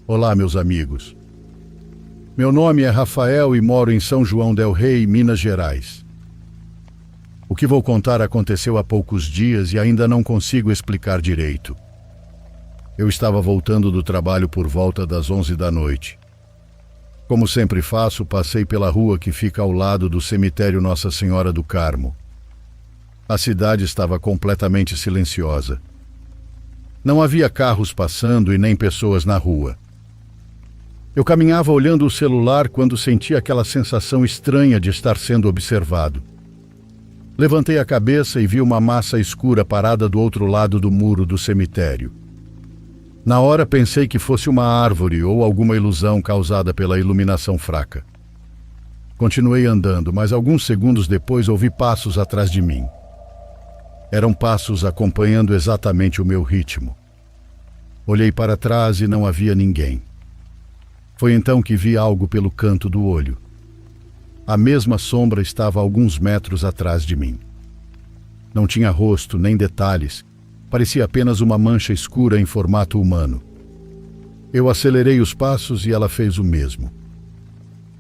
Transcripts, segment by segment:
Olá, meus amigos. Meu nome é Rafael e moro em São João del Rei, Minas Gerais. O que vou contar aconteceu há poucos dias e ainda não consigo explicar direito. Eu estava voltando do trabalho por volta das 11 da noite. Como sempre faço, passei pela rua que fica ao lado do cemitério Nossa Senhora do Carmo. A cidade estava completamente silenciosa. Não havia carros passando e nem pessoas na rua. Eu caminhava olhando o celular quando senti aquela sensação estranha de estar sendo observado. Levantei a cabeça e vi uma massa escura parada do outro lado do muro do cemitério. Na hora pensei que fosse uma árvore ou alguma ilusão causada pela iluminação fraca. Continuei andando, mas alguns segundos depois ouvi passos atrás de mim. Eram passos acompanhando exatamente o meu ritmo. Olhei para trás e não havia ninguém. Foi então que vi algo pelo canto do olho. A mesma sombra estava a alguns metros atrás de mim. Não tinha rosto nem detalhes, parecia apenas uma mancha escura em formato humano. Eu acelerei os passos e ela fez o mesmo.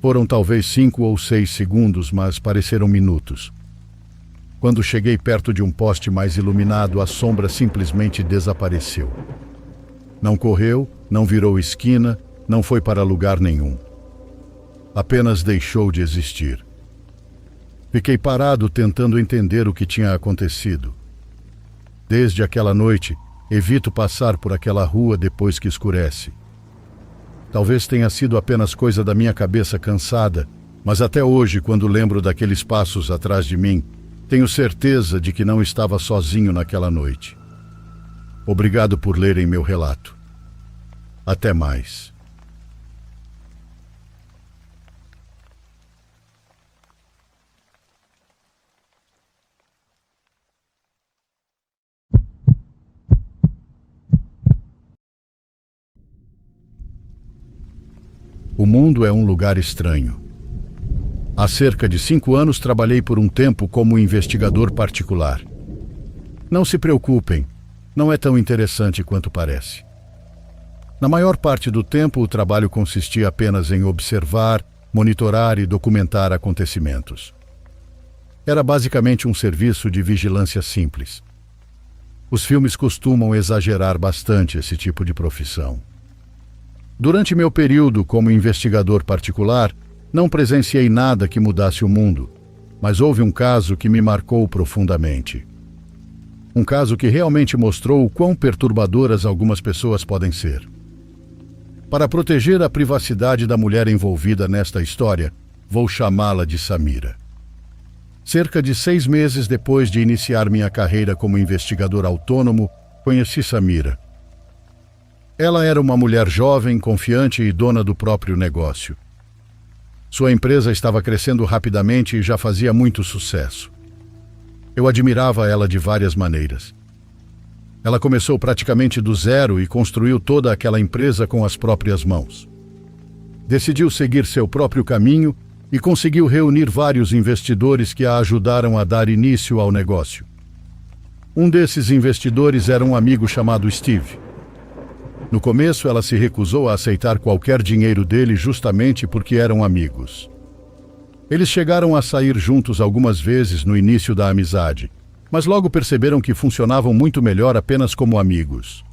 Foram talvez 5 ou 6 segundos, mas pareceram minutos. Quando cheguei perto de um poste mais iluminado, a sombra simplesmente desapareceu. Não correu, não virou esquina, não foi para lugar nenhum. Apenas deixou de existir. Fiquei parado tentando entender o que tinha acontecido. Desde aquela noite, evito passar por aquela rua depois que escurece. Talvez tenha sido apenas coisa da minha cabeça cansada, mas até hoje, quando lembro daqueles passos atrás de mim, tenho certeza de que não estava sozinho naquela noite. Obrigado por lerem meu relato. Até mais. O mundo é um lugar estranho. Há cerca de 5 anos trabalhei por um tempo como investigador particular. Não se preocupem, não é tão interessante quanto parece. Na maior parte do tempo, o trabalho consistia apenas em observar, monitorar e documentar acontecimentos. Era basicamente um serviço de vigilância simples. Os filmes costumam exagerar bastante esse tipo de profissão. Durante meu período como investigador particular, não presenciei nada que mudasse o mundo, mas houve um caso que me marcou profundamente. Um caso que realmente mostrou o quão perturbadoras algumas pessoas podem ser. Para proteger a privacidade da mulher envolvida nesta história, vou chamá-la de Samira. Cerca de 6 meses depois de iniciar minha carreira como investigador autônomo, conheci Samira. Ela era uma mulher jovem, confiante e dona do próprio negócio. Sua empresa estava crescendo rapidamente e já fazia muito sucesso. Eu admirava ela de várias maneiras. Ela começou praticamente do zero e construiu toda aquela empresa com as próprias mãos. Decidiu seguir seu próprio caminho e conseguiu reunir vários investidores que a ajudaram a dar início ao negócio. Um desses investidores era um amigo chamado Steve. No começo, ela se recusou a aceitar qualquer dinheiro dele justamente porque eram amigos. Eles chegaram a sair juntos algumas vezes no início da amizade, mas logo perceberam que funcionavam muito melhor apenas como amigos.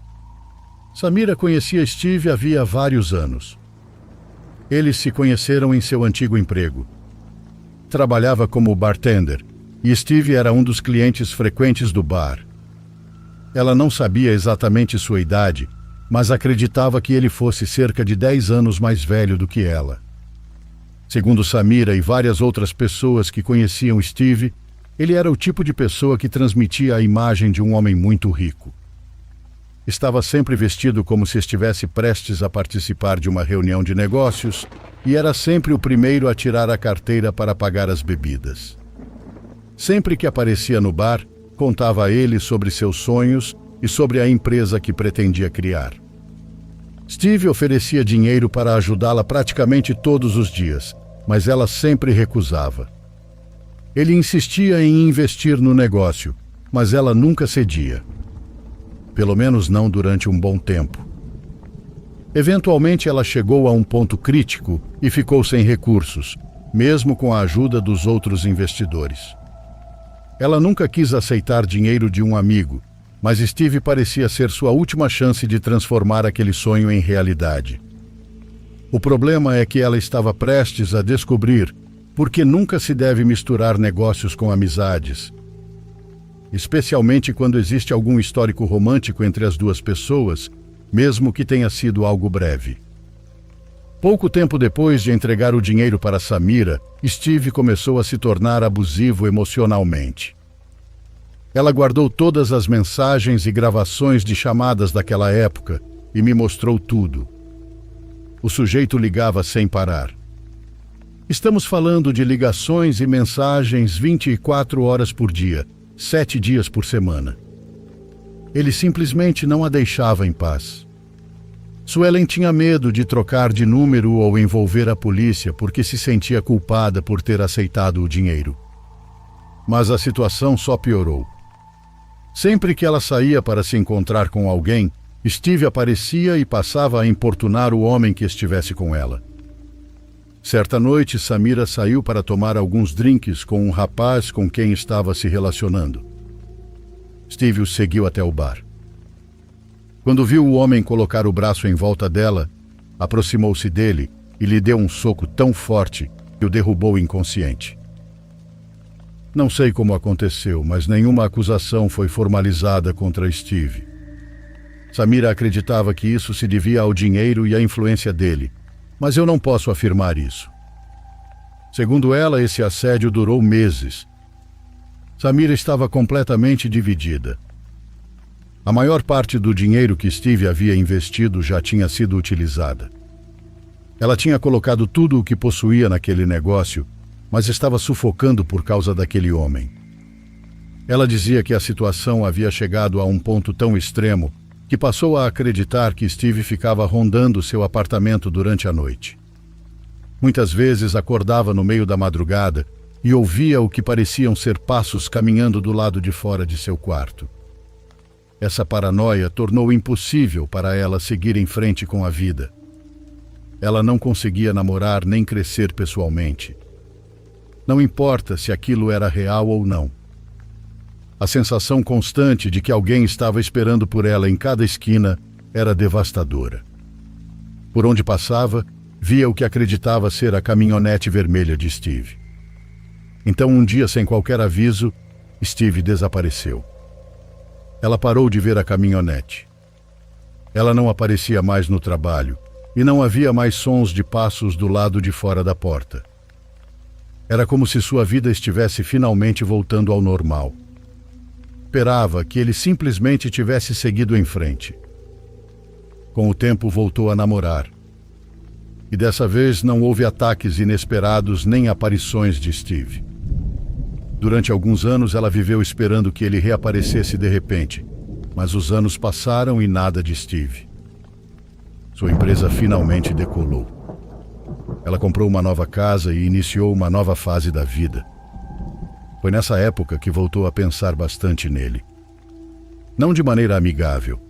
Samira conhecia Steve havia vários anos. Eles se conheceram em seu antigo emprego. Trabalhava como bartender e Steve era um dos clientes frequentes do bar. Ela não sabia exatamente sua idade, mas acreditava que ele fosse cerca de 10 anos mais velho do que ela. Segundo Samira e várias outras pessoas que conheciam Steve, ele era o tipo de pessoa que transmitia a imagem de um homem muito rico. Estava sempre vestido como se estivesse prestes a participar de uma reunião de negócios e era sempre o primeiro a tirar a carteira para pagar as bebidas. Sempre que aparecia no bar, contava a ele sobre seus sonhos e sobre a empresa que pretendia criar. Steve oferecia dinheiro para ajudá-la praticamente todos os dias, mas ela sempre recusava. Ele insistia em investir no negócio, mas ela nunca cedia. Pelo menos não durante um bom tempo. Eventualmente ela chegou a um ponto crítico e ficou sem recursos, mesmo com a ajuda dos outros investidores. Ela nunca quis aceitar dinheiro de um amigo, mas Steve parecia ser sua última chance de transformar aquele sonho em realidade. O problema é que ela estava prestes a descobrir por que nunca se deve misturar negócios com amizades, especialmente quando existe algum histórico romântico entre as duas pessoas, mesmo que tenha sido algo breve. Pouco tempo depois de entregar o dinheiro para Samira, Steve começou a se tornar abusivo emocionalmente. Ela guardou todas as mensagens e gravações de chamadas daquela época e me mostrou tudo. O sujeito ligava sem parar. Estamos falando de ligações e mensagens 24 horas por dia, 7 dias por semana. Ele simplesmente não a deixava em paz. Suelen tinha medo de trocar de número ou envolver a polícia porque se sentia culpada por ter aceitado o dinheiro. Mas a situação só piorou. Sempre que ela saía para se encontrar com alguém, Steve aparecia e passava a importunar o homem que estivesse com ela. Certa noite, Samira saiu para tomar alguns drinks com um rapaz com quem estava se relacionando. Steve o seguiu até o bar. Quando viu o homem colocar o braço em volta dela, aproximou-se dele e lhe deu um soco tão forte que o derrubou inconsciente. Não sei como aconteceu, mas nenhuma acusação foi formalizada contra Steve. Samira acreditava que isso se devia ao dinheiro e à influência dele, mas eu não posso afirmar isso. Segundo ela, esse assédio durou meses. Samira estava completamente dividida. A maior parte do dinheiro que Steve havia investido já tinha sido utilizada. Ela tinha colocado tudo o que possuía naquele negócio, mas estava sufocando por causa daquele homem. Ela dizia que a situação havia chegado a um ponto tão extremo que passou a acreditar que Steve ficava rondando seu apartamento durante a noite. Muitas vezes acordava no meio da madrugada e ouvia o que pareciam ser passos caminhando do lado de fora de seu quarto. Essa paranoia tornou impossível para ela seguir em frente com a vida. Ela não conseguia namorar nem crescer pessoalmente. Não importa se aquilo era real ou não. A sensação constante de que alguém estava esperando por ela em cada esquina era devastadora. Por onde passava, via o que acreditava ser a caminhonete vermelha de Steve. Então, um dia, sem qualquer aviso, Steve desapareceu. Ela parou de ver a caminhonete. Ela não aparecia mais no trabalho e não havia mais sons de passos do lado de fora da porta. Era como se sua vida estivesse finalmente voltando ao normal. Esperava que ele simplesmente tivesse seguido em frente. Com o tempo, voltou a namorar. E dessa vez não houve ataques inesperados nem aparições de Steve. Durante alguns anos ela viveu esperando que ele reaparecesse de repente, mas os anos passaram e nada de Steve. Sua empresa finalmente decolou. Ela comprou uma nova casa e iniciou uma nova fase da vida. Foi nessa época que voltou a pensar bastante nele. Não de maneira amigável.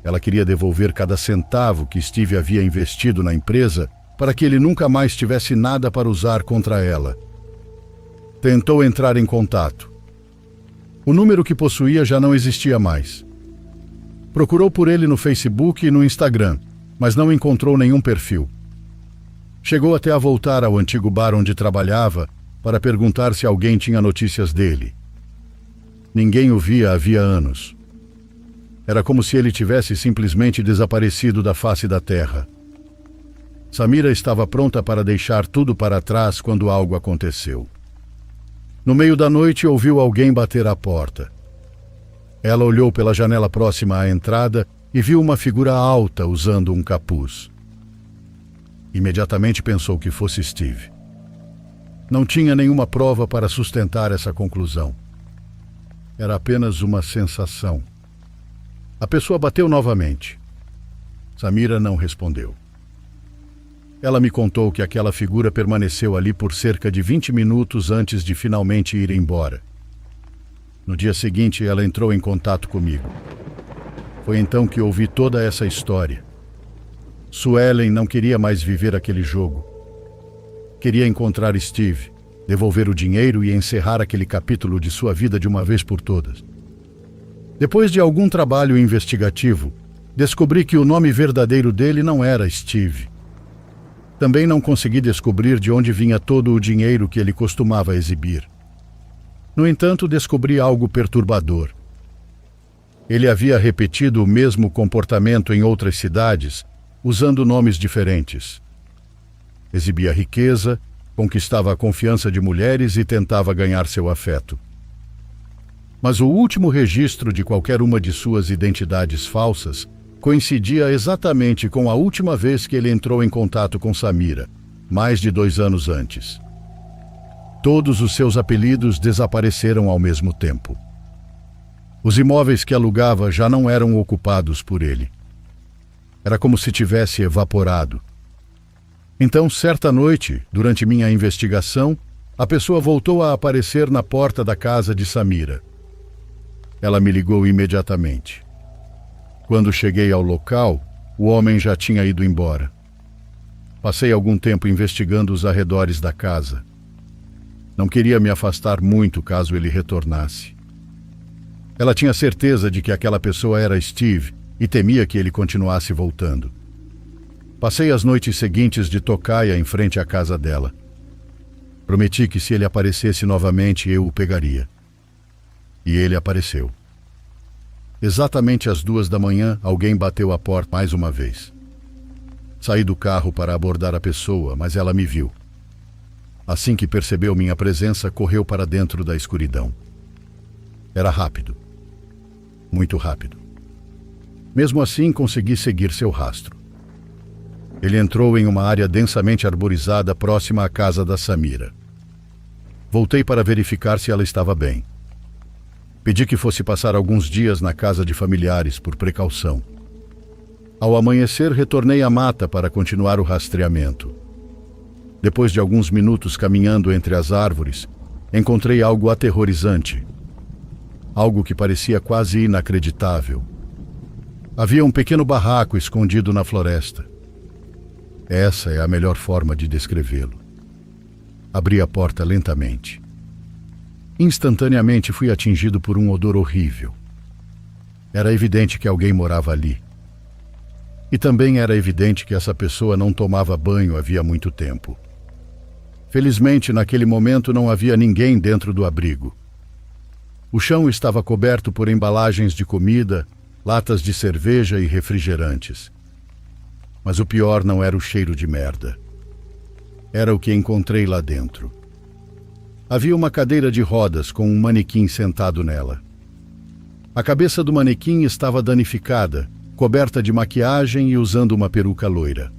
Ela queria devolver cada centavo que Steve havia investido na empresa para que ele nunca mais tivesse nada para usar contra ela. Tentou entrar em contato. O número que possuía já não existia mais. Procurou por ele no Facebook e no Instagram, mas não encontrou nenhum perfil. Chegou até a voltar ao antigo bar onde trabalhava para perguntar se alguém tinha notícias dele. Ninguém o via havia anos. Era como se ele tivesse simplesmente desaparecido da face da terra. Samira estava pronta para deixar tudo para trás quando algo aconteceu. No meio da noite, ouviu alguém bater à porta. Ela olhou pela janela próxima à entrada e viu uma figura alta usando um capuz. Imediatamente pensou que fosse Steve. Não tinha nenhuma prova para sustentar essa conclusão. Era apenas uma sensação. A pessoa bateu novamente. Samira não respondeu. Ela me contou que aquela figura permaneceu ali por cerca de 20 minutos antes de finalmente ir embora. No dia seguinte, ela entrou em contato comigo. Foi então que ouvi toda essa história. Suelen não queria mais viver aquele jogo. Queria encontrar Steve, devolver o dinheiro e encerrar aquele capítulo de sua vida de uma vez por todas. Depois de algum trabalho investigativo, descobri que o nome verdadeiro dele não era Steve. Também não consegui descobrir de onde vinha todo o dinheiro que ele costumava exibir. No entanto, descobri algo perturbador. Ele havia repetido o mesmo comportamento em outras cidades, usando nomes diferentes. Exibia riqueza, conquistava a confiança de mulheres e tentava ganhar seu afeto. Mas o último registro de qualquer uma de suas identidades falsas coincidia exatamente com a última vez que ele entrou em contato com Samira, mais de 2 anos antes. Todos os seus apelidos desapareceram ao mesmo tempo. Os imóveis que alugava já não eram ocupados por ele. Era como se tivesse evaporado. Então, certa noite, durante minha investigação, a pessoa voltou a aparecer na porta da casa de Samira. Ela me ligou imediatamente. Quando cheguei ao local, o homem já tinha ido embora. Passei algum tempo investigando os arredores da casa. Não queria me afastar muito caso ele retornasse. Ela tinha certeza de que aquela pessoa era Steve e temia que ele continuasse voltando. Passei as noites seguintes de tocaia em frente à casa dela. Prometi que se ele aparecesse novamente, eu o pegaria. E ele apareceu. Exatamente às 2 da manhã, alguém bateu a porta mais uma vez. Saí do carro para abordar a pessoa, mas ela me viu. Assim que percebeu minha presença, correu para dentro da escuridão. Era rápido. Muito rápido. Mesmo assim, consegui seguir seu rastro. Ele entrou em uma área densamente arborizada próxima à casa da Samira. Voltei para verificar se ela estava bem. Pedi que fosse passar alguns dias na casa de familiares por precaução. Ao amanhecer, retornei à mata para continuar o rastreamento. Depois de alguns minutos caminhando entre as árvores, encontrei algo aterrorizante. Algo que parecia quase inacreditável. Havia um pequeno barraco escondido na floresta. Essa é a melhor forma de descrevê-lo. Abri a porta lentamente. Instantaneamente fui atingido por um odor horrível. Era evidente que alguém morava ali. E também era evidente que essa pessoa não tomava banho havia muito tempo. Felizmente, naquele momento não havia ninguém dentro do abrigo. O chão estava coberto por embalagens de comida, latas de cerveja e refrigerantes. Mas o pior não era o cheiro de merda. Era o que encontrei lá dentro. Havia uma cadeira de rodas com um manequim sentado nela. A cabeça do manequim estava danificada, coberta de maquiagem e usando uma peruca loira.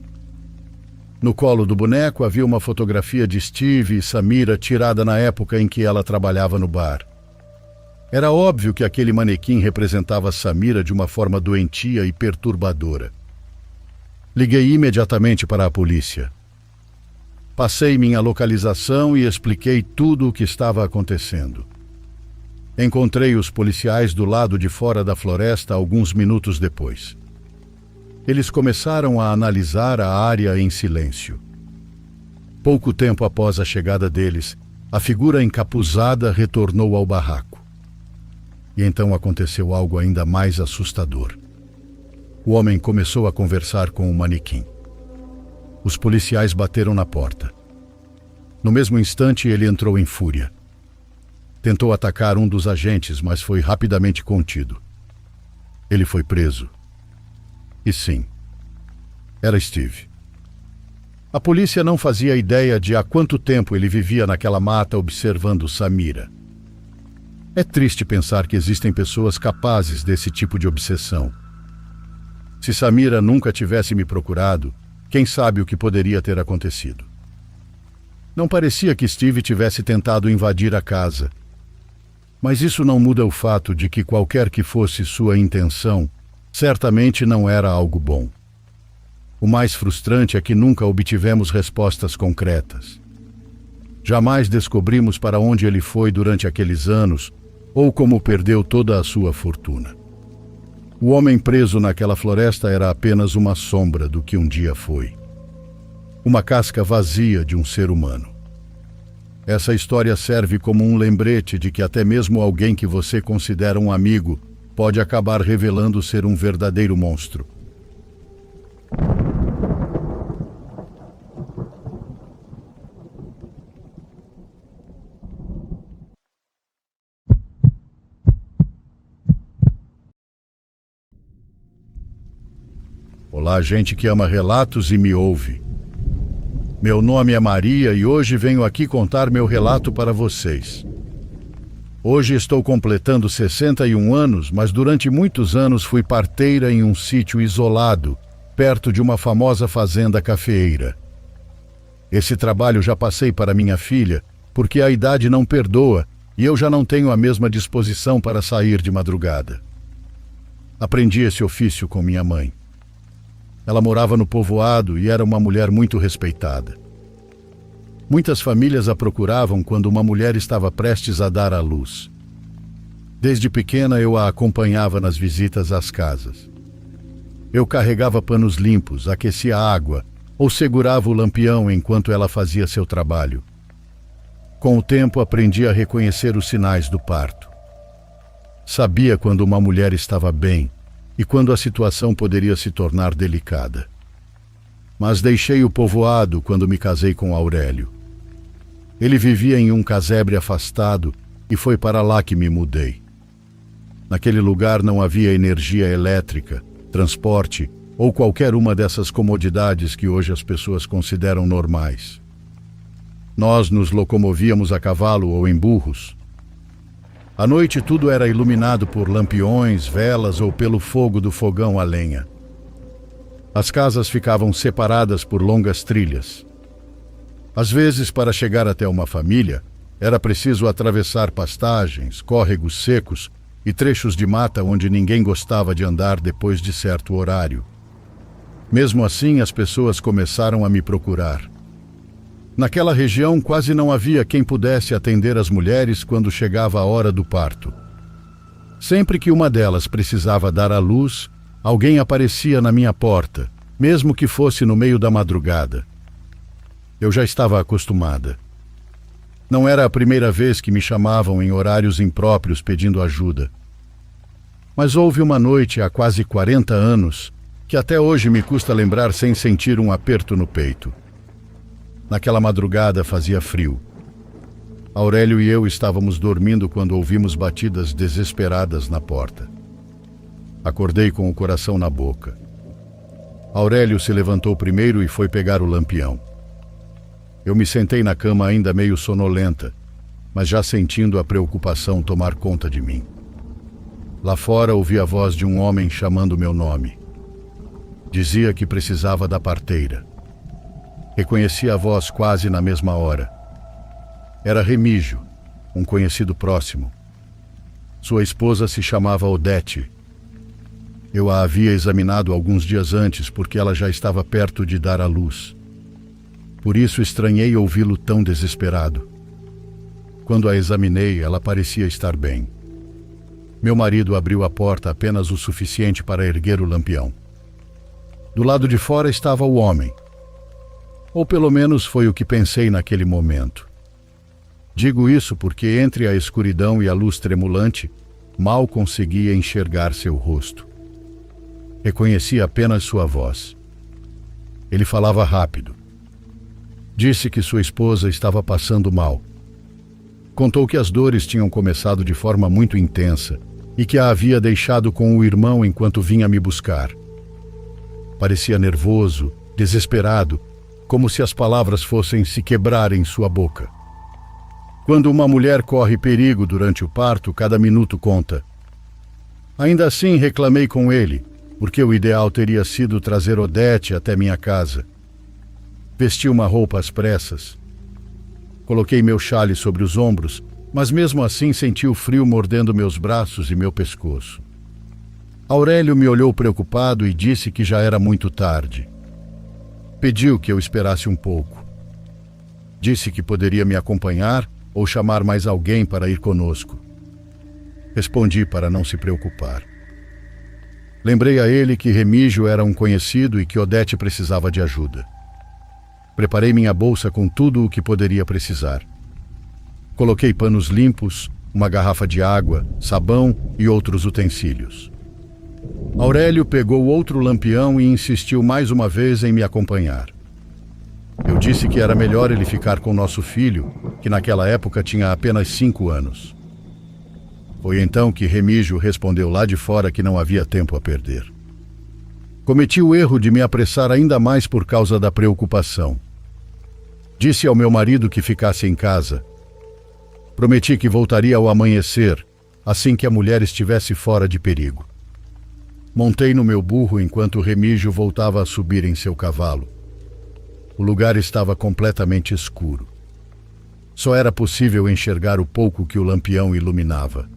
No colo do boneco havia uma fotografia de Steve e Samira tirada na época em que ela trabalhava no bar. Era óbvio que aquele manequim representava Samira de uma forma doentia e perturbadora. Liguei imediatamente para a polícia. Passei minha localização e expliquei tudo o que estava acontecendo. Encontrei os policiais do lado de fora da floresta alguns minutos depois. Eles começaram a analisar a área em silêncio. Pouco tempo após a chegada deles, a figura encapuzada retornou ao barraco. E então aconteceu algo ainda mais assustador. O homem começou a conversar com o manequim. Os policiais bateram na porta. No mesmo instante, ele entrou em fúria. Tentou atacar um dos agentes, mas foi rapidamente contido. Ele foi preso. E sim, era Steve. A polícia não fazia ideia de há quanto tempo ele vivia naquela mata observando Samira. É triste pensar que existem pessoas capazes desse tipo de obsessão. Se Samira nunca tivesse me procurado, quem sabe o que poderia ter acontecido. Não parecia que Steve tivesse tentado invadir a casa. Mas isso não muda o fato de que qualquer que fosse sua intenção, certamente não era algo bom. O mais frustrante é que nunca obtivemos respostas concretas. Jamais descobrimos para onde ele foi durante aqueles anos ou como perdeu toda a sua fortuna. O homem preso naquela floresta era apenas uma sombra do que um dia foi. Uma casca vazia de um ser humano. Essa história serve como um lembrete de que até mesmo alguém que você considera um amigo pode acabar revelando ser um verdadeiro monstro. Olá, gente que ama relatos e me ouve. Meu nome é Maria e hoje venho aqui contar meu relato para vocês. Hoje estou completando 61 anos, mas durante muitos anos fui parteira em um sítio isolado, perto de uma famosa fazenda cafeeira. Esse trabalho já passei para minha filha, porque a idade não perdoa e eu já não tenho a mesma disposição para sair de madrugada. Aprendi esse ofício com minha mãe. Ela morava no povoado e era uma mulher muito respeitada. Muitas famílias a procuravam quando uma mulher estava prestes a dar à luz. Desde pequena eu a acompanhava nas visitas às casas. Eu carregava panos limpos, aquecia a água ou segurava o lampião enquanto ela fazia seu trabalho. Com o tempo aprendi a reconhecer os sinais do parto. Sabia quando uma mulher estava bem e quando a situação poderia se tornar delicada. Mas deixei o povoado quando me casei com Aurélio. Ele vivia em um casebre afastado e foi para lá que me mudei. Naquele lugar não havia energia elétrica, transporte ou qualquer uma dessas comodidades que hoje as pessoas consideram normais. Nós nos locomovíamos a cavalo ou em burros. À noite tudo era iluminado por lampiões, velas ou pelo fogo do fogão a lenha. As casas ficavam separadas por longas trilhas. Às vezes, para chegar até uma família, era preciso atravessar pastagens, córregos secos e trechos de mata onde ninguém gostava de andar depois de certo horário. Mesmo assim, as pessoas começaram a me procurar. Naquela região quase não havia quem pudesse atender as mulheres quando chegava a hora do parto. Sempre que uma delas precisava dar à luz, alguém aparecia na minha porta, mesmo que fosse no meio da madrugada. Eu já estava acostumada. Não era a primeira vez que me chamavam em horários impróprios pedindo ajuda. Mas houve uma noite há quase 40 anos que até hoje me custa lembrar sem sentir um aperto no peito. Naquela madrugada fazia frio. Aurélio e eu estávamos dormindo quando ouvimos batidas desesperadas na porta. Acordei com o coração na boca. Aurélio se levantou primeiro e foi pegar o lampião. Eu me sentei na cama ainda meio sonolenta, mas já sentindo a preocupação tomar conta de mim. Lá fora ouvi a voz de um homem chamando meu nome. Dizia que precisava da parteira. Reconheci a voz quase na mesma hora. Era Remígio, um conhecido próximo. Sua esposa se chamava Odete. Eu a havia examinado alguns dias antes porque ela já estava perto de dar à luz. Por isso estranhei ouvi-lo tão desesperado. Quando a examinei, ela parecia estar bem. Meu marido abriu a porta apenas o suficiente para erguer o lampião. Do lado de fora estava o homem. Ou pelo menos foi o que pensei naquele momento. Digo isso porque entre a escuridão e a luz tremulante, mal conseguia enxergar seu rosto. Reconheci apenas sua voz. Ele falava rápido. Disse que sua esposa estava passando mal. Contou que as dores tinham começado de forma muito intensa e que a havia deixado com o irmão enquanto vinha me buscar. Parecia nervoso, desesperado, como se as palavras fossem se quebrar em sua boca. Quando uma mulher corre perigo durante o parto, cada minuto conta. Ainda assim, reclamei com ele, porque o ideal teria sido trazer Odete até minha casa. Vesti uma roupa às pressas. Coloquei meu chale sobre os ombros, mas mesmo assim senti o frio mordendo meus braços e meu pescoço. Aurélio me olhou preocupado e disse que já era muito tarde. Pediu que eu esperasse um pouco. Disse que poderia me acompanhar ou chamar mais alguém para ir conosco. Respondi para não se preocupar. Lembrei a ele que Remígio era um conhecido e que Odete precisava de ajuda. Preparei minha bolsa com tudo o que poderia precisar. Coloquei panos limpos, uma garrafa de água, sabão e outros utensílios. Aurélio pegou outro lampião e insistiu mais uma vez em me acompanhar. Eu disse que era melhor ele ficar com nosso filho, que naquela época tinha apenas 5 anos. Foi então que Remígio respondeu lá de fora que não havia tempo a perder. Cometi o erro de me apressar ainda mais por causa da preocupação. Disse ao meu marido que ficasse em casa. Prometi que voltaria ao amanhecer, assim que a mulher estivesse fora de perigo. Montei no meu burro enquanto Remígio voltava a subir em seu cavalo. O lugar estava completamente escuro. Só era possível enxergar o pouco que o lampião iluminava.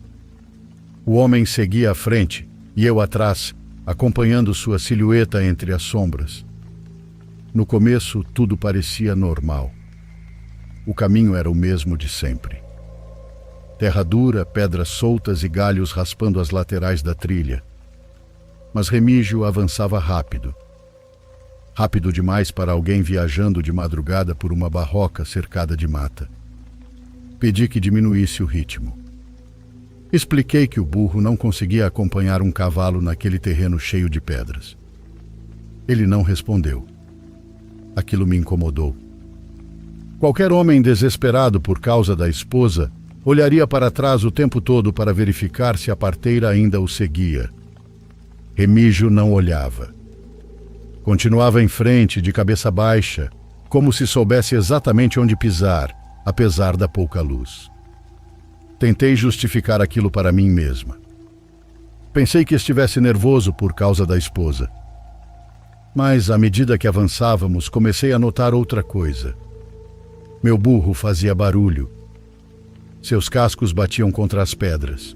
O homem seguia à frente e eu atrás, acompanhando sua silhueta entre as sombras. No começo, tudo parecia normal. O caminho era o mesmo de sempre. Terra dura, pedras soltas e galhos raspando as laterais da trilha. Mas Remígio avançava rápido. Rápido demais para alguém viajando de madrugada por uma barroca cercada de mata. Pedi que diminuísse o ritmo. Expliquei que o burro não conseguia acompanhar um cavalo naquele terreno cheio de pedras. Ele não respondeu. Aquilo me incomodou. Qualquer homem desesperado por causa da esposa olharia para trás o tempo todo para verificar se a parteira ainda o seguia. Remígio não olhava. Continuava em frente, de cabeça baixa, como se soubesse exatamente onde pisar, apesar da pouca luz. Tentei justificar aquilo para mim mesma. Pensei que estivesse nervoso por causa da esposa. Mas, à medida que avançávamos, comecei a notar outra coisa. Meu burro fazia barulho. Seus cascos batiam contra as pedras.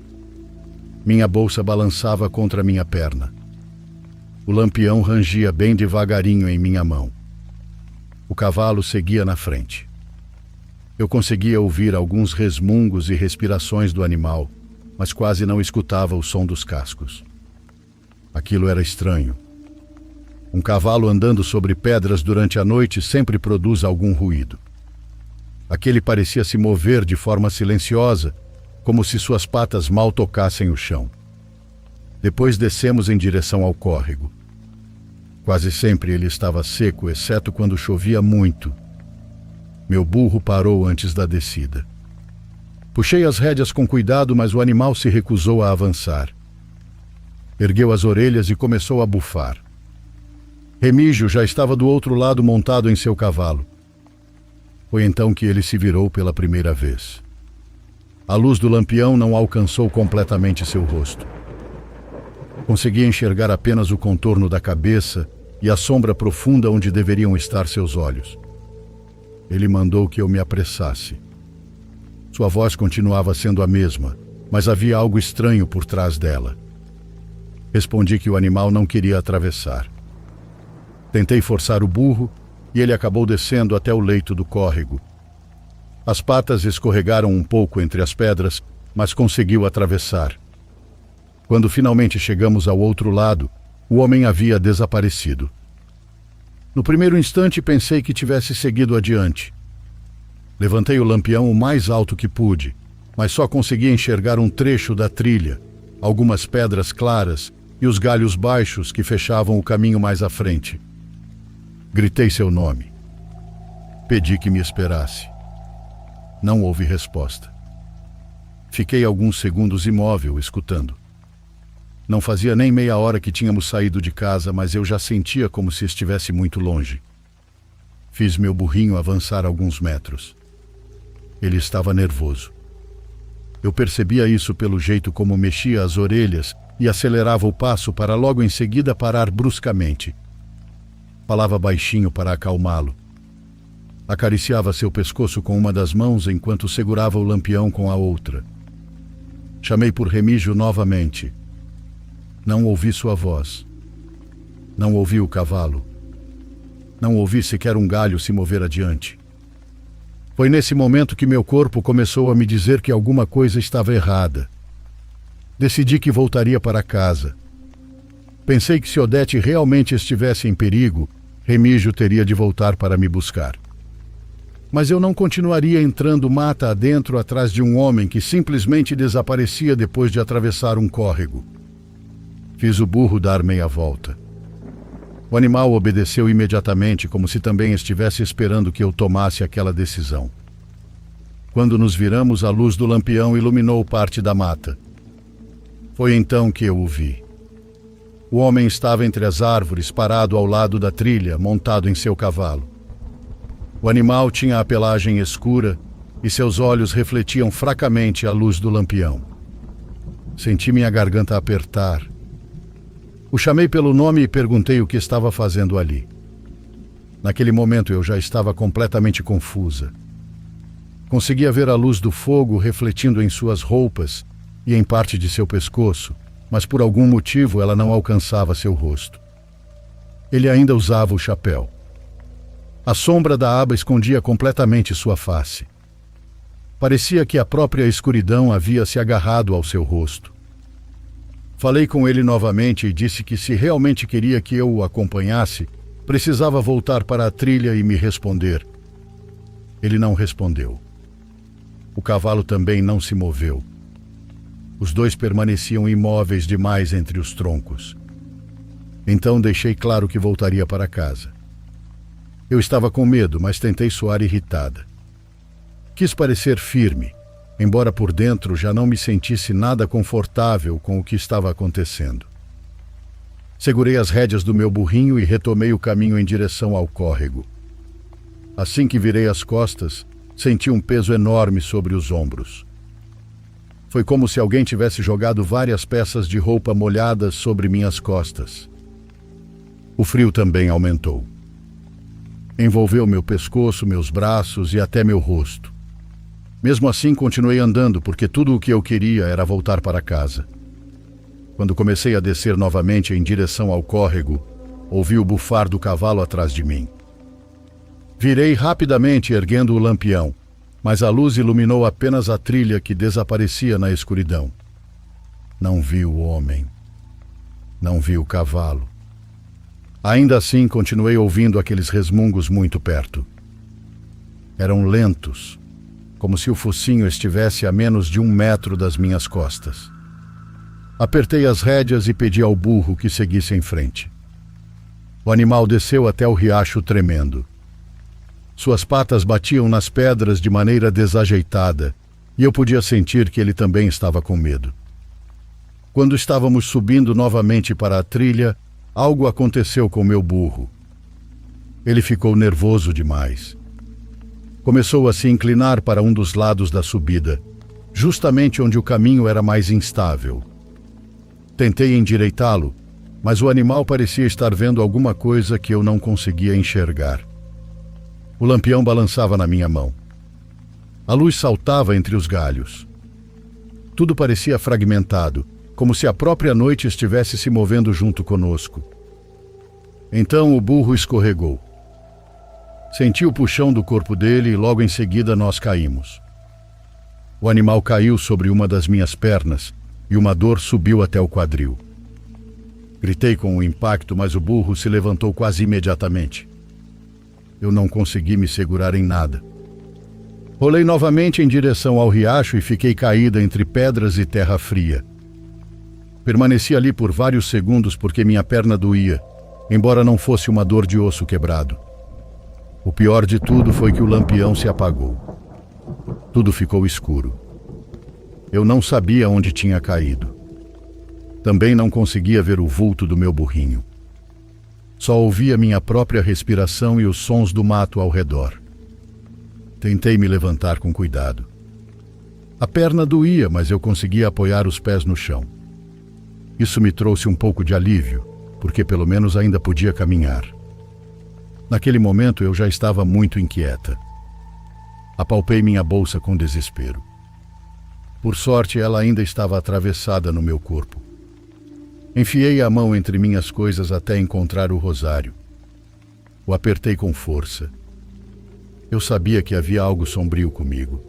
Minha bolsa balançava contra minha perna. O lampião rangia bem devagarinho em minha mão. O cavalo seguia na frente. Eu conseguia ouvir alguns resmungos e respirações do animal, mas quase não escutava o som dos cascos. Aquilo era estranho. Um cavalo andando sobre pedras durante a noite sempre produz algum ruído. Aquele parecia se mover de forma silenciosa, como se suas patas mal tocassem o chão. Depois descemos em direção ao córrego. Quase sempre ele estava seco, exceto quando chovia muito. Meu burro parou antes da descida. Puxei as rédeas com cuidado, mas o animal se recusou a avançar. Ergueu as orelhas e começou a bufar. Remígio já estava do outro lado montado em seu cavalo. Foi então que ele se virou pela primeira vez. A luz do lampião não alcançou completamente seu rosto. Conseguia enxergar apenas o contorno da cabeça e a sombra profunda onde deveriam estar seus olhos. Ele mandou que eu me apressasse. Sua voz continuava sendo a mesma, mas havia algo estranho por trás dela. Respondi que o animal não queria atravessar. Tentei forçar o burro e ele acabou descendo até o leito do córrego. As patas escorregaram um pouco entre as pedras, mas conseguiu atravessar. Quando finalmente chegamos ao outro lado, o homem havia desaparecido. No primeiro instante pensei que tivesse seguido adiante. Levantei o lampião o mais alto que pude, mas só consegui enxergar um trecho da trilha, algumas pedras claras e os galhos baixos que fechavam o caminho mais à frente. Gritei seu nome. Pedi que me esperasse. Não houve resposta. Fiquei alguns segundos imóvel, escutando. Não fazia nem meia hora que tínhamos saído de casa, mas eu já sentia como se estivesse muito longe. Fiz meu burrinho avançar alguns metros. Ele estava nervoso. Eu percebia isso pelo jeito como mexia as orelhas e acelerava o passo para logo em seguida parar bruscamente. Falava baixinho para acalmá-lo. Acariciava seu pescoço com uma das mãos enquanto segurava o lampião com a outra. Chamei por Remígio novamente. Não ouvi sua voz. Não ouvi o cavalo. Não ouvi sequer um galho se mover adiante. Foi nesse momento que meu corpo começou a me dizer que alguma coisa estava errada. Decidi que voltaria para casa. Pensei que se Odete realmente estivesse em perigo, Remígio teria de voltar para me buscar. Mas eu não continuaria entrando mata adentro atrás de um homem que simplesmente desaparecia depois de atravessar um córrego. Fiz o burro dar meia volta. O animal obedeceu imediatamente, como se também estivesse esperando que eu tomasse aquela decisão. Quando nos viramos, a luz do lampião iluminou parte da mata. Foi então que eu o vi. O homem estava entre as árvores, parado ao lado da trilha, montado em seu cavalo. O animal tinha a pelagem escura e seus olhos refletiam fracamente a luz do lampião. Senti minha garganta apertar. O chamei pelo nome e perguntei o que estava fazendo ali. Naquele momento eu já estava completamente confusa. Conseguia ver a luz do fogo refletindo em suas roupas e em parte de seu pescoço, mas por algum motivo ela não alcançava seu rosto. Ele ainda usava o chapéu. A sombra da aba escondia completamente sua face. Parecia que a própria escuridão havia se agarrado ao seu rosto. Falei com ele novamente e disse que se realmente queria que eu o acompanhasse, precisava voltar para a trilha e me responder. Ele não respondeu. O cavalo também não se moveu. Os dois permaneciam imóveis demais entre os troncos. Então deixei claro que voltaria para casa. Eu estava com medo, mas tentei soar irritada. Quis parecer firme, embora por dentro já não me sentisse nada confortável com o que estava acontecendo. Segurei as rédeas do meu burrinho e retomei o caminho em direção ao córrego. Assim que virei as costas, senti um peso enorme sobre os ombros. Foi como se alguém tivesse jogado várias peças de roupa molhadas sobre minhas costas. O frio também aumentou. Envolveu meu pescoço, meus braços e até meu rosto. Mesmo assim, continuei andando, porque tudo o que eu queria era voltar para casa. Quando comecei a descer novamente em direção ao córrego, ouvi o bufar do cavalo atrás de mim. Virei rapidamente, erguendo o lampião, mas a luz iluminou apenas a trilha que desaparecia na escuridão. Não vi o homem. Não vi o cavalo. Ainda assim, continuei ouvindo aqueles resmungos muito perto. Eram lentos, como se o focinho estivesse a menos de 1 metro das minhas costas. Apertei as rédeas e pedi ao burro que seguisse em frente. O animal desceu até o riacho tremendo. Suas patas batiam nas pedras de maneira desajeitada, e eu podia sentir que ele também estava com medo. Quando estávamos subindo novamente para a trilha, algo aconteceu com meu burro. Ele ficou nervoso demais. Começou a se inclinar para um dos lados da subida, justamente onde o caminho era mais instável. Tentei endireitá-lo, mas o animal parecia estar vendo alguma coisa que eu não conseguia enxergar. O lampião balançava na minha mão. A luz saltava entre os galhos. Tudo parecia fragmentado, como se a própria noite estivesse se movendo junto conosco. Então o burro escorregou. Senti o puxão do corpo dele e logo em seguida nós caímos. O animal caiu sobre uma das minhas pernas e uma dor subiu até o quadril. Gritei com o impacto, mas o burro se levantou quase imediatamente. Eu não consegui me segurar em nada. Rolei novamente em direção ao riacho e fiquei caída entre pedras e terra fria. Permaneci ali por vários segundos porque minha perna doía, embora não fosse uma dor de osso quebrado. O pior de tudo foi que o lampião se apagou. Tudo ficou escuro. Eu não sabia onde tinha caído. Também não conseguia ver o vulto do meu burrinho. Só ouvia minha própria respiração e os sons do mato ao redor. Tentei me levantar com cuidado. A perna doía, mas eu conseguia apoiar os pés no chão. Isso me trouxe um pouco de alívio, porque pelo menos ainda podia caminhar. Naquele momento eu já estava muito inquieta. Apalpei minha bolsa com desespero. Por sorte, ela ainda estava atravessada no meu corpo. Enfiei a mão entre minhas coisas até encontrar o rosário. O apertei com força. Eu sabia que havia algo sombrio comigo.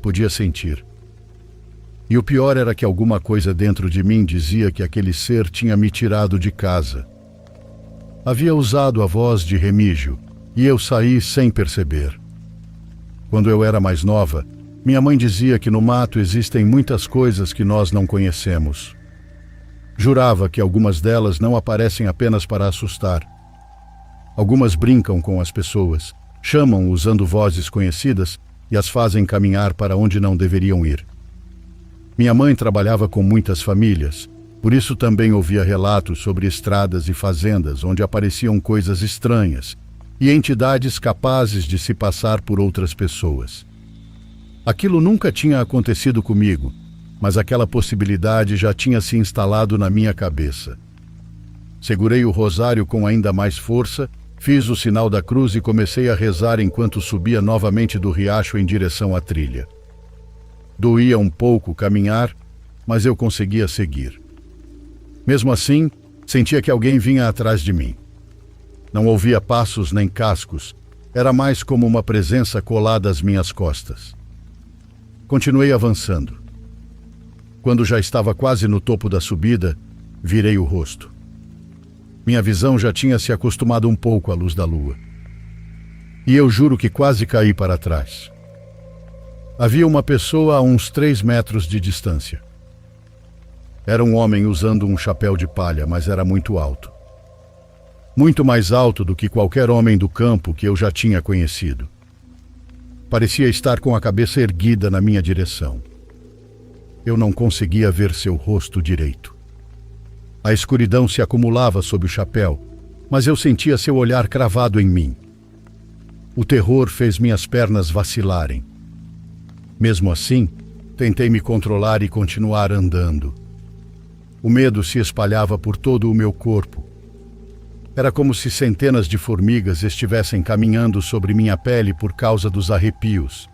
Podia sentir. E o pior era que alguma coisa dentro de mim dizia que aquele ser tinha me tirado de casa. Havia usado a voz de Remígio, e eu saí sem perceber. Quando eu era mais nova, minha mãe dizia que no mato existem muitas coisas que nós não conhecemos. Jurava que algumas delas não aparecem apenas para assustar. Algumas brincam com as pessoas, chamam usando vozes conhecidas e as fazem caminhar para onde não deveriam ir. Minha mãe trabalhava com muitas famílias, por isso também ouvia relatos sobre estradas e fazendas onde apareciam coisas estranhas e entidades capazes de se passar por outras pessoas. Aquilo nunca tinha acontecido comigo, mas aquela possibilidade já tinha se instalado na minha cabeça. Segurei o rosário com ainda mais força, fiz o sinal da cruz e comecei a rezar enquanto subia novamente do riacho em direção à trilha. Doía um pouco caminhar, mas eu conseguia seguir. Mesmo assim, sentia que alguém vinha atrás de mim. Não ouvia passos nem cascos, era mais como uma presença colada às minhas costas. Continuei avançando. Quando já estava quase no topo da subida, virei o rosto. Minha visão já tinha se acostumado um pouco à luz da lua. E eu juro que quase caí para trás. Havia uma pessoa a uns 3 metros de distância. Era um homem usando um chapéu de palha, mas era muito alto. Muito mais alto do que qualquer homem do campo que eu já tinha conhecido. Parecia estar com a cabeça erguida na minha direção. Eu não conseguia ver seu rosto direito. A escuridão se acumulava sob o chapéu, mas eu sentia seu olhar cravado em mim. O terror fez minhas pernas vacilarem. Mesmo assim, tentei me controlar e continuar andando. O medo se espalhava por todo o meu corpo. Era como se centenas de formigas estivessem caminhando sobre minha pele por causa dos arrepios.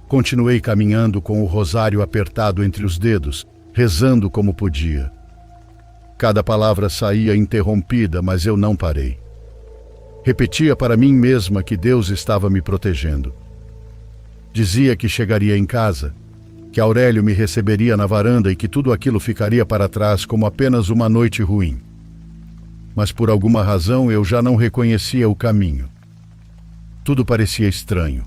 Continuei caminhando com o rosário apertado entre os dedos, rezando como podia. Cada palavra saía interrompida, mas eu não parei. Repetia para mim mesma que Deus estava me protegendo. Dizia que chegaria em casa, que Aurélio me receberia na varanda e que tudo aquilo ficaria para trás como apenas uma noite ruim. Mas por alguma razão eu já não reconhecia o caminho. Tudo parecia estranho.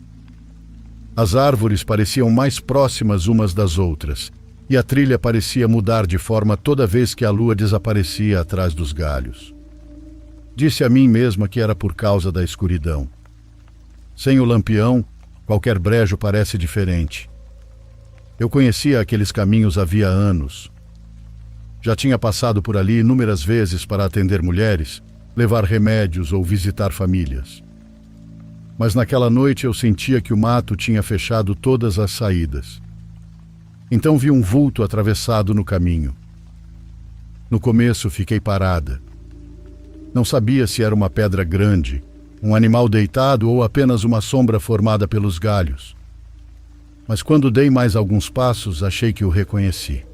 As árvores pareciam mais próximas umas das outras, e a trilha parecia mudar de forma toda vez que a lua desaparecia atrás dos galhos. Disse a mim mesma que era por causa da escuridão. Sem o lampião, qualquer brejo parece diferente. Eu conhecia aqueles caminhos havia anos. Já tinha passado por ali inúmeras vezes para atender mulheres, levar remédios ou visitar famílias. Mas naquela noite eu sentia que o mato tinha fechado todas as saídas. Então vi um vulto atravessado no caminho. No começo fiquei parada. Não sabia se era uma pedra grande, um animal deitado ou apenas uma sombra formada pelos galhos. Mas quando dei mais alguns passos, achei que o reconheci.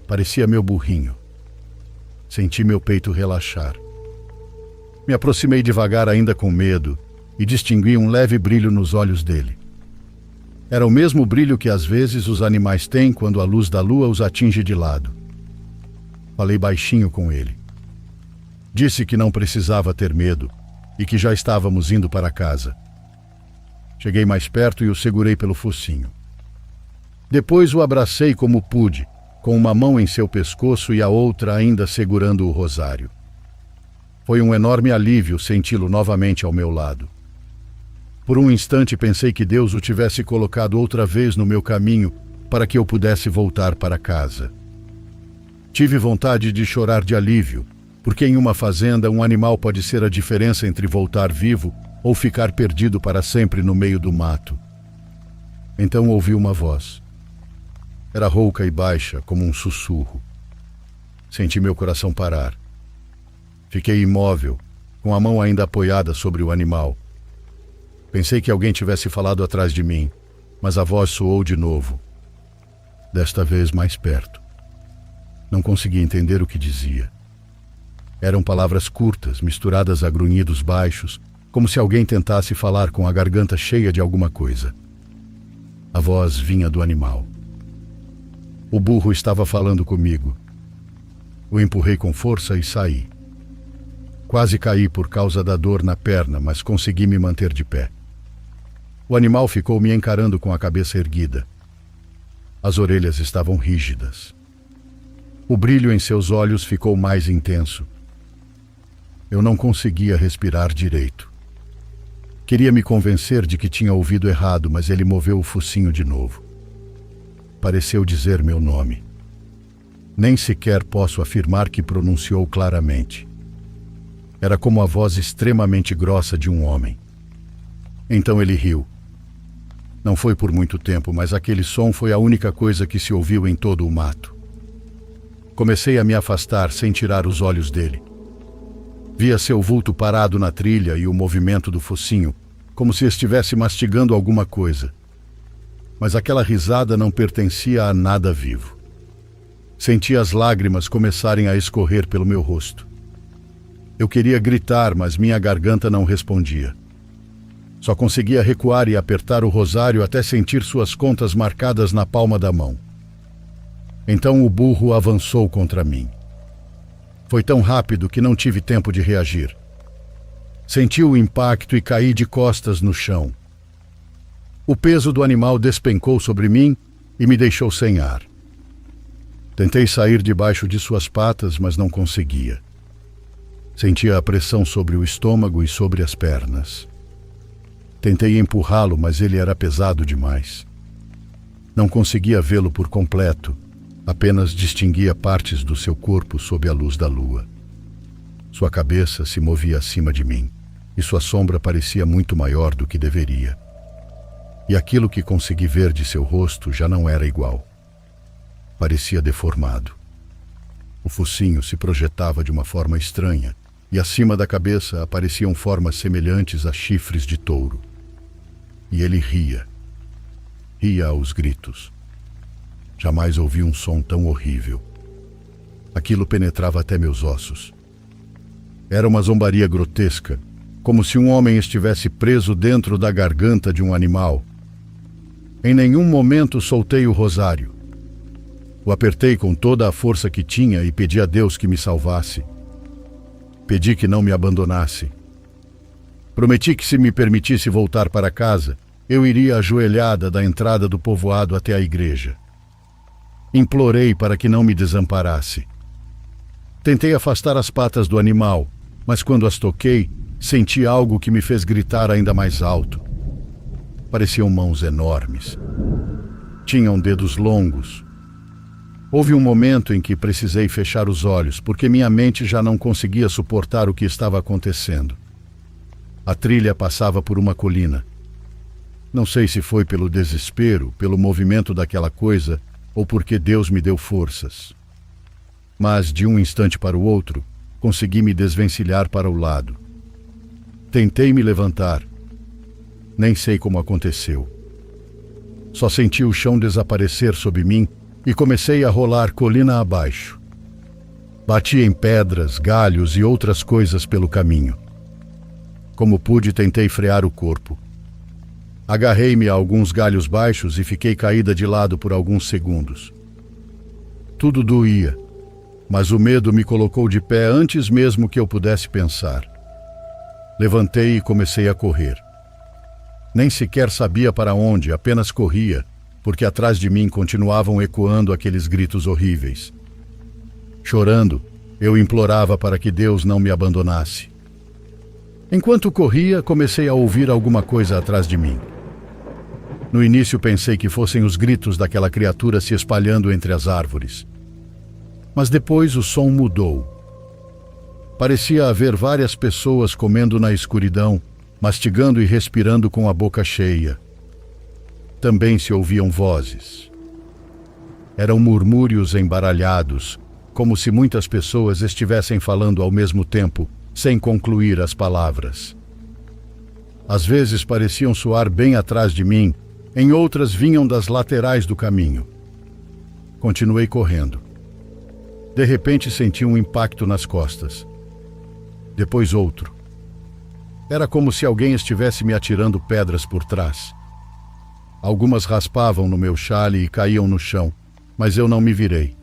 Parecia meu burrinho. Senti meu peito relaxar. Me aproximei devagar, ainda com medo, e distingui um leve brilho nos olhos dele. Era o mesmo brilho que às vezes os animais têm quando a luz da lua os atinge de lado. Falei baixinho com ele. Disse que não precisava ter medo e que já estávamos indo para casa. Cheguei mais perto e o segurei pelo focinho. Depois o abracei como pude, com uma mão em seu pescoço e a outra ainda segurando o rosário. Foi um enorme alívio senti-lo novamente ao meu lado. Por um instante pensei que Deus o tivesse colocado outra vez no meu caminho para que eu pudesse voltar para casa. Tive vontade de chorar de alívio, porque em uma fazenda um animal pode ser a diferença entre voltar vivo ou ficar perdido para sempre no meio do mato. Então ouvi uma voz. Era rouca e baixa, como um sussurro. Senti meu coração parar. Fiquei imóvel, com a mão ainda apoiada sobre o animal. Pensei que alguém tivesse falado atrás de mim, mas a voz soou de novo. Desta vez mais perto. Não consegui entender o que dizia. Eram palavras curtas, misturadas a grunhidos baixos, como se alguém tentasse falar com a garganta cheia de alguma coisa. A voz vinha do animal. O burro estava falando comigo. O empurrei com força e saí. Quase caí por causa da dor na perna, mas consegui me manter de pé. O animal ficou me encarando com a cabeça erguida. As orelhas estavam rígidas. O brilho em seus olhos ficou mais intenso. Eu não conseguia respirar direito. Queria me convencer de que tinha ouvido errado, mas ele moveu o focinho de novo. Pareceu dizer meu nome. Nem sequer posso afirmar que pronunciou claramente. Era como a voz extremamente grossa de um homem. Então ele riu. Não foi por muito tempo, mas aquele som foi a única coisa que se ouviu em todo o mato. Comecei a me afastar sem tirar os olhos dele. Via seu vulto parado na trilha e o movimento do focinho, como se estivesse mastigando alguma coisa. Mas aquela risada não pertencia a nada vivo. Senti as lágrimas começarem a escorrer pelo meu rosto. Eu queria gritar, mas minha garganta não respondia. Só conseguia recuar e apertar o rosário até sentir suas contas marcadas na palma da mão. Então o burro avançou contra mim. Foi tão rápido que não tive tempo de reagir. Senti o impacto e caí de costas no chão. O peso do animal despencou sobre mim e me deixou sem ar. Tentei sair debaixo de suas patas, mas não conseguia. Sentia a pressão sobre o estômago e sobre as pernas. Tentei empurrá-lo, mas ele era pesado demais. Não conseguia vê-lo por completo, apenas distinguia partes do seu corpo sob a luz da lua. Sua cabeça se movia acima de mim, e sua sombra parecia muito maior do que deveria. E aquilo que consegui ver de seu rosto já não era igual. Parecia deformado. O focinho se projetava de uma forma estranha, e acima da cabeça apareciam formas semelhantes a chifres de touro. E ele ria. Ria aos gritos. Jamais ouvi um som tão horrível. Aquilo penetrava até meus ossos. Era uma zombaria grotesca, como se um homem estivesse preso dentro da garganta de um animal. Em nenhum momento soltei o rosário. O apertei com toda a força que tinha e pedi a Deus que me salvasse. Pedi que não me abandonasse. Prometi que se me permitisse voltar para casa, eu iria ajoelhada da entrada do povoado até a igreja. Implorei para que não me desamparasse. Tentei afastar as patas do animal, mas quando as toquei, senti algo que me fez gritar ainda mais alto. Pareciam mãos enormes. Tinham dedos longos. Houve um momento em que precisei fechar os olhos, porque minha mente já não conseguia suportar o que estava acontecendo. A trilha passava por uma colina. Não sei se foi pelo desespero, pelo movimento daquela coisa, ou porque Deus me deu forças. Mas, de um instante para o outro, consegui me desvencilhar para o lado. Tentei me levantar. Nem sei como aconteceu. Só senti o chão desaparecer sob mim e comecei a rolar colina abaixo. Bati em pedras, galhos e outras coisas pelo caminho. Como pude, tentei frear o corpo. Agarrei-me a alguns galhos baixos e fiquei caída de lado por alguns segundos. Tudo doía, mas o medo me colocou de pé antes mesmo que eu pudesse pensar. Levantei e comecei a correr. Nem sequer sabia para onde, apenas corria, porque atrás de mim continuavam ecoando aqueles gritos horríveis. Chorando, eu implorava para que Deus não me abandonasse. Enquanto corria, comecei a ouvir alguma coisa atrás de mim. No início pensei que fossem os gritos daquela criatura se espalhando entre as árvores. Mas depois o som mudou. Parecia haver várias pessoas comendo na escuridão, mastigando e respirando com a boca cheia. Também se ouviam vozes. Eram murmúrios embaralhados, como se muitas pessoas estivessem falando ao mesmo tempo, sem concluir as palavras. Às vezes pareciam soar bem atrás de mim, em outras vinham das laterais do caminho. Continuei correndo. De repente senti um impacto nas costas. Depois outro. Era como se alguém estivesse me atirando pedras por trás. Algumas raspavam no meu xale e caíam no chão, mas eu não me virei.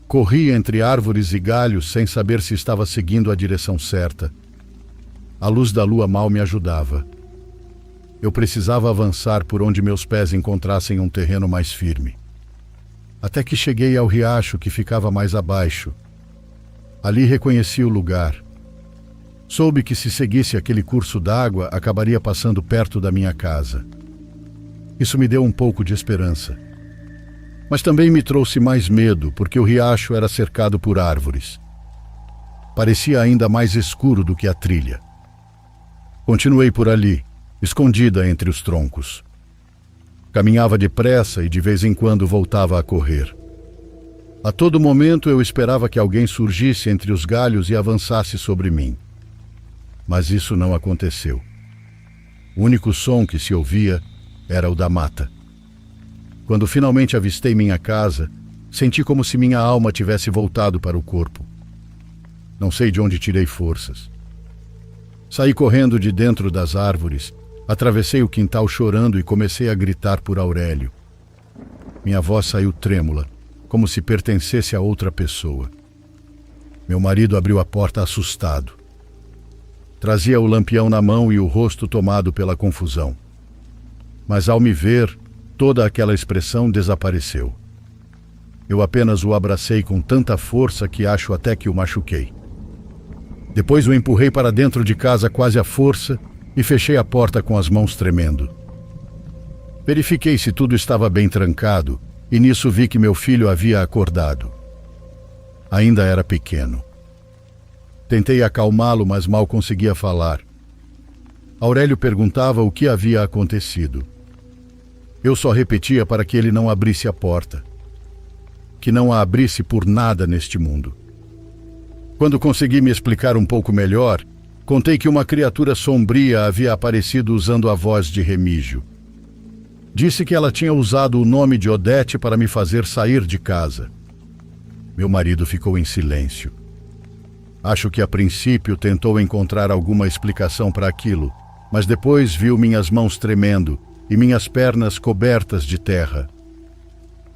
Corri entre árvores e galhos sem saber se estava seguindo a direção certa. A luz da lua mal me ajudava. Eu precisava avançar por onde meus pés encontrassem um terreno mais firme. Até que cheguei ao riacho que ficava mais abaixo. Ali reconheci o lugar. Soube que se seguisse aquele curso d'água, acabaria passando perto da minha casa. Isso me deu um pouco de esperança. Mas também me trouxe mais medo, porque o riacho era cercado por árvores. Parecia ainda mais escuro do que a trilha. Continuei por ali, escondida entre os troncos. Caminhava depressa e de vez em quando voltava a correr. A todo momento eu esperava que alguém surgisse entre os galhos e avançasse sobre mim. Mas isso não aconteceu. O único som que se ouvia era o da mata. Quando finalmente avistei minha casa, senti como se minha alma tivesse voltado para o corpo. Não sei de onde tirei forças. Saí correndo de dentro das árvores, atravessei o quintal chorando e comecei a gritar por Aurélio. Minha voz saiu trêmula, como se pertencesse a outra pessoa. Meu marido abriu a porta assustado. Trazia o lampião na mão e o rosto tomado pela confusão. Mas ao me ver, toda aquela expressão desapareceu. Eu apenas o abracei com tanta força que acho até que o machuquei. Depois o empurrei para dentro de casa quase à força e fechei a porta com as mãos tremendo. Verifiquei se tudo estava bem trancado e nisso vi que meu filho havia acordado. Ainda era pequeno. Tentei acalmá-lo, mas mal conseguia falar. Aurélio perguntava o que havia acontecido. Eu só repetia para que ele não abrisse a porta. Que não a abrisse por nada neste mundo. Quando consegui me explicar um pouco melhor, contei que uma criatura sombria havia aparecido usando a voz de Remígio. Disse que ela tinha usado o nome de Odete para me fazer sair de casa. Meu marido ficou em silêncio. Acho que a princípio tentou encontrar alguma explicação para aquilo, mas depois viu minhas mãos tremendo e minhas pernas cobertas de terra.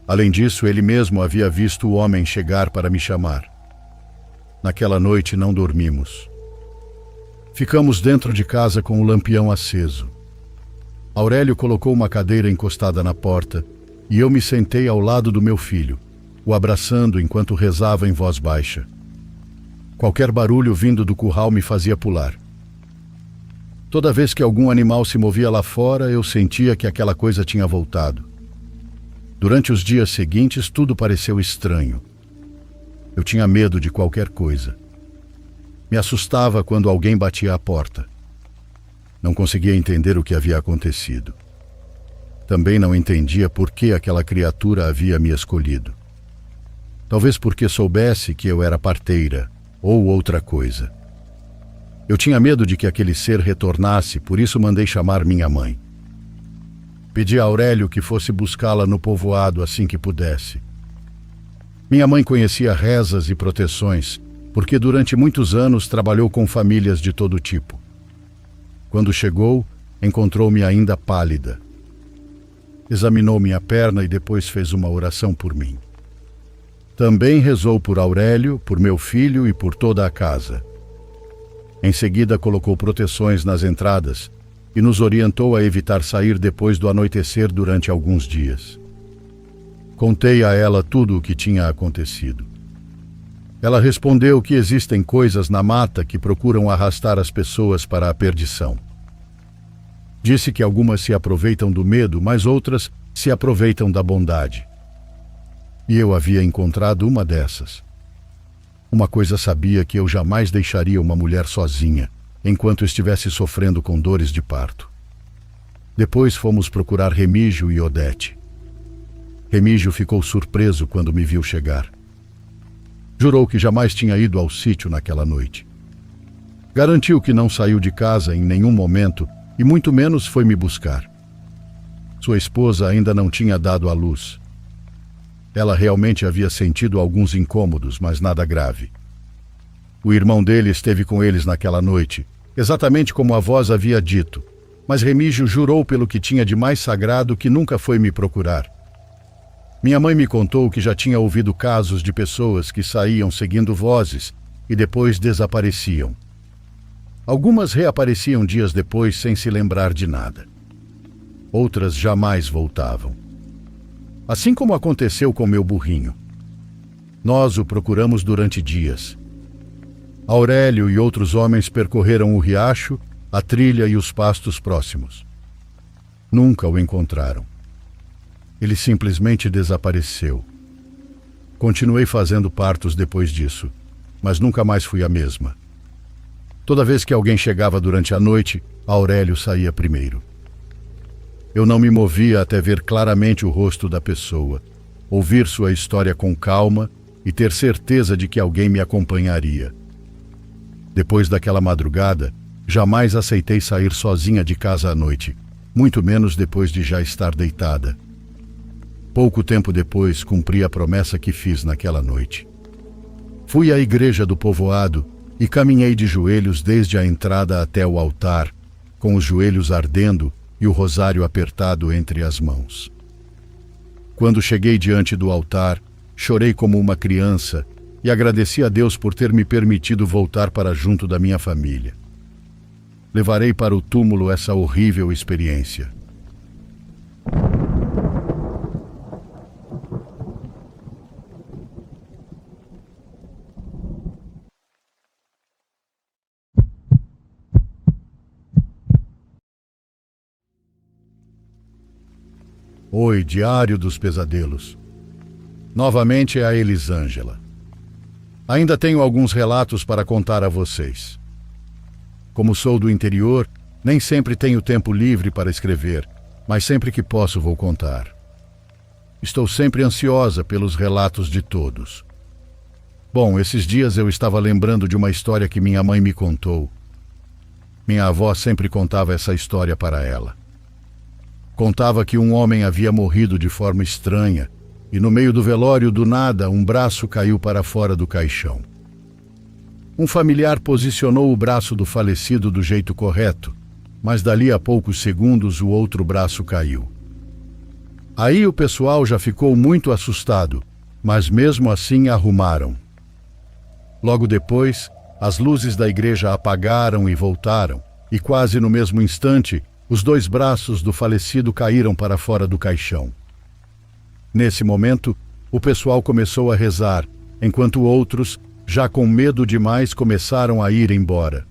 Além disso, ele mesmo havia visto o homem chegar para me chamar. Naquela noite não dormimos. Ficamos dentro de casa com o lampião aceso. Aurélio colocou uma cadeira encostada na porta e eu me sentei ao lado do meu filho, o abraçando enquanto rezava em voz baixa. Qualquer barulho vindo do curral me fazia pular. Toda vez que algum animal se movia lá fora, eu sentia que aquela coisa tinha voltado. Durante os dias seguintes, tudo pareceu estranho. Eu tinha medo de qualquer coisa. Me assustava quando alguém batia à porta. Não conseguia entender o que havia acontecido. Também não entendia por que aquela criatura havia me escolhido. Talvez porque soubesse que eu era parteira ou outra coisa. Eu tinha medo de que aquele ser retornasse, por isso mandei chamar minha mãe. Pedi a Aurélio que fosse buscá-la no povoado assim que pudesse. Minha mãe conhecia rezas e proteções, porque durante muitos anos trabalhou com famílias de todo tipo. Quando chegou, encontrou-me ainda pálida. Examinou minha perna e depois fez uma oração por mim. Também rezou por Aurélio, por meu filho e por toda a casa. Em seguida, colocou proteções nas entradas e nos orientou a evitar sair depois do anoitecer durante alguns dias. Contei a ela tudo o que tinha acontecido. Ela respondeu que existem coisas na mata que procuram arrastar as pessoas para a perdição. Disse que algumas se aproveitam do medo, mas outras se aproveitam da bondade. E eu havia encontrado uma dessas. Uma coisa sabia, que eu jamais deixaria uma mulher sozinha, enquanto estivesse sofrendo com dores de parto. Depois fomos procurar Remígio e Odete. Remígio ficou surpreso quando me viu chegar. Jurou que jamais tinha ido ao sítio naquela noite. Garantiu que não saiu de casa em nenhum momento e muito menos foi me buscar. Sua esposa ainda não tinha dado à luz. Ela realmente havia sentido alguns incômodos, mas nada grave. O irmão dele esteve com eles naquela noite, exatamente como a voz havia dito, mas Remígio jurou pelo que tinha de mais sagrado que nunca foi me procurar. Minha mãe me contou que já tinha ouvido casos de pessoas que saíam seguindo vozes e depois desapareciam. Algumas reapareciam dias depois sem se lembrar de nada. Outras jamais voltavam. Assim como aconteceu com meu burrinho. Nós o procuramos durante dias. Aurélio e outros homens percorreram o riacho, a trilha e os pastos próximos. Nunca o encontraram. Ele simplesmente desapareceu. Continuei fazendo partos depois disso, mas nunca mais fui a mesma. Toda vez que alguém chegava durante a noite, Aurélio saía primeiro. Eu não me movia até ver claramente o rosto da pessoa, ouvir sua história com calma e ter certeza de que alguém me acompanharia. Depois daquela madrugada, jamais aceitei sair sozinha de casa à noite, muito menos depois de já estar deitada. Pouco tempo depois, cumpri a promessa que fiz naquela noite. Fui à igreja do povoado e caminhei de joelhos desde a entrada até o altar, com os joelhos ardendo e o rosário apertado entre as mãos. Quando cheguei diante do altar, chorei como uma criança e agradeci a Deus por ter me permitido voltar para junto da minha família. Levarei para o túmulo essa horrível experiência. Oi, Diário dos Pesadelos. Novamente é a Elisângela. Ainda tenho alguns relatos para contar a vocês. Como sou do interior, nem sempre tenho tempo livre para escrever, mas sempre que posso vou contar. Estou sempre ansiosa pelos relatos de todos. Bom, esses dias eu estava lembrando de uma história que minha mãe me contou. Minha avó sempre contava essa história para ela. Contava que um homem havia morrido de forma estranha e no meio do velório, do nada, um braço caiu para fora do caixão. Um familiar posicionou o braço do falecido do jeito correto, mas dali a poucos segundos o outro braço caiu. Aí o pessoal já ficou muito assustado, mas mesmo assim arrumaram. Logo depois, as luzes da igreja apagaram e voltaram, e quase no mesmo instante, os 2 braços do falecido caíram para fora do caixão. Nesse momento, o pessoal começou a rezar, enquanto outros, já com medo demais, começaram a ir embora.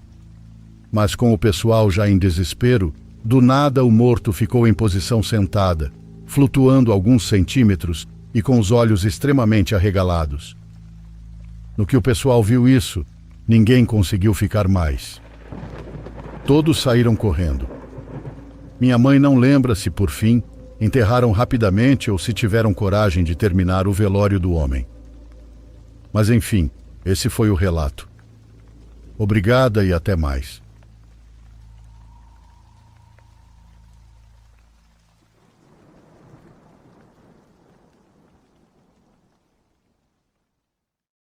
Mas com o pessoal já em desespero, do nada o morto ficou em posição sentada, flutuando alguns centímetros e com os olhos extremamente arregalados. No que o pessoal viu isso, ninguém conseguiu ficar mais. Todos saíram correndo. Minha mãe não lembra se, por fim, enterraram rapidamente ou se tiveram coragem de terminar o velório do homem. Mas enfim, esse foi o relato. Obrigada e até mais.